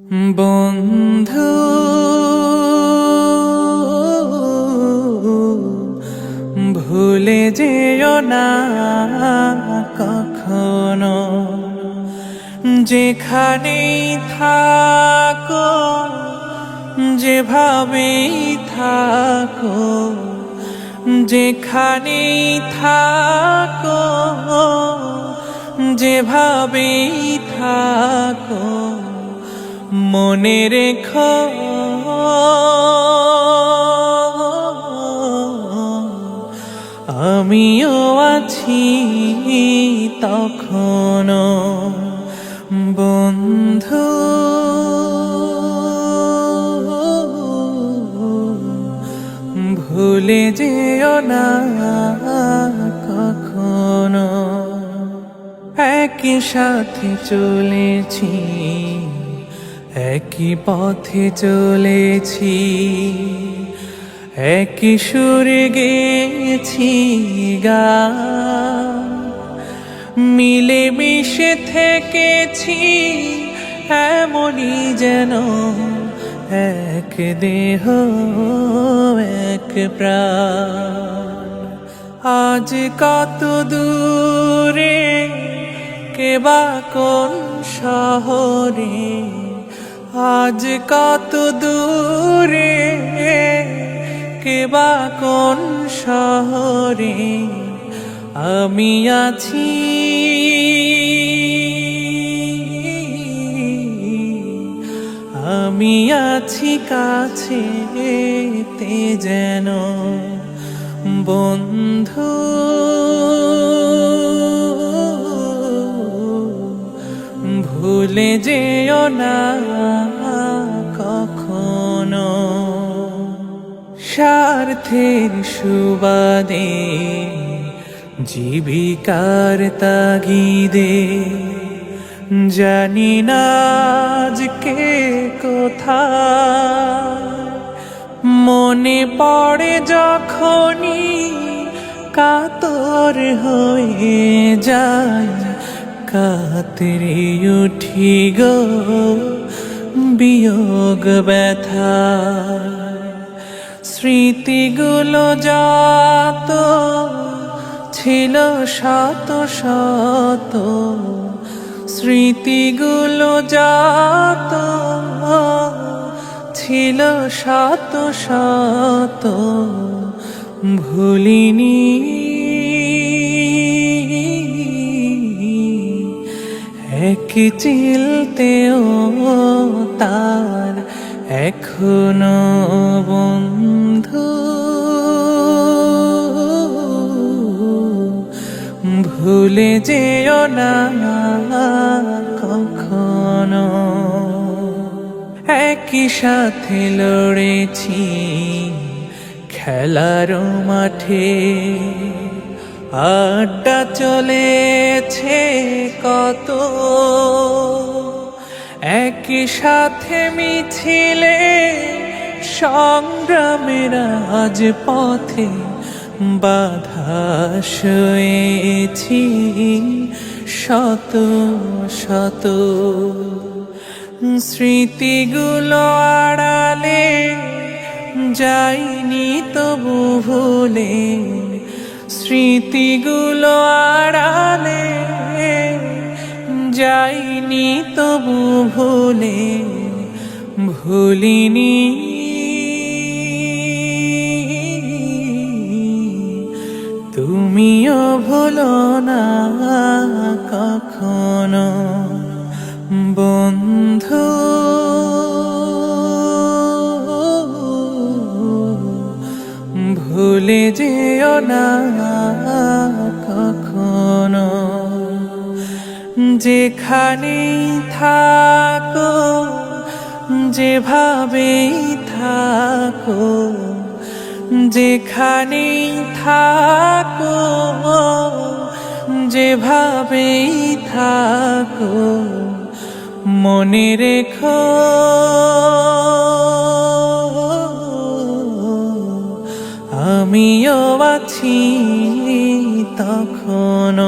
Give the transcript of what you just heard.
বন্ধু ভুলে যেও না কখনো, যেখানেই থাকো যেভাবেই থাকো, যেখানেই থাকো যেভাবেই থাকো, মনে রেখো আমিও আছি তখনো। বন্ধু ভুলে যেও না কখনো। একই সাথে চলেছি, একই পথে চলেছি, একই সুরে গেয়েছি গান, মিলে মিশে থেকেছি এমনই যেন এক দেহ এক প্রাণ। আজ কত দূরে কেবা কোন শহরে, আজ কত দূরে কেবা কোন শহরে, আমি আছি আমি আছি কাছে তে যেন। বন্ধু ভুলে যেও না কখনো। স্বার্থের সুবাদে জীবিকার তাগিদে জানি না আজকে কোথায়, মনে পড়ে যখনই কাতর হয়ে যায়, কাতরে উঠি গো বিয়োগ ব্যথা। স্মৃতিগুলো যত ছিল শত শত, স্মৃতিগুলো যত ছিল শত শত, ভুলিনি এক চিলতেও তার এখনো। বন্ধু ভুলে যেও না কখনো। একই সাথে লড়েছি খেলার মাঠে, আড্ডা চলেছে কত, একই সাথে মিছিলে সংগ্রামের আজ পথে বাধা সয়েছি শত শত। স্মৃতিগুলো আড়ালে যাইনি তবু ভুলে, স্মৃতিগুলো আড়ালে যাইনি তবু ভুলে, ভুলিনি তুমিও ভুলো না কখনো। বন্ধু ভুলে যেও না কখনো, যেখানেই থাকো যেভাবেই থাকো, যেখানেই থাকো যেভাবেই থাকো, মনে রেখো আমিও আছি তখনো।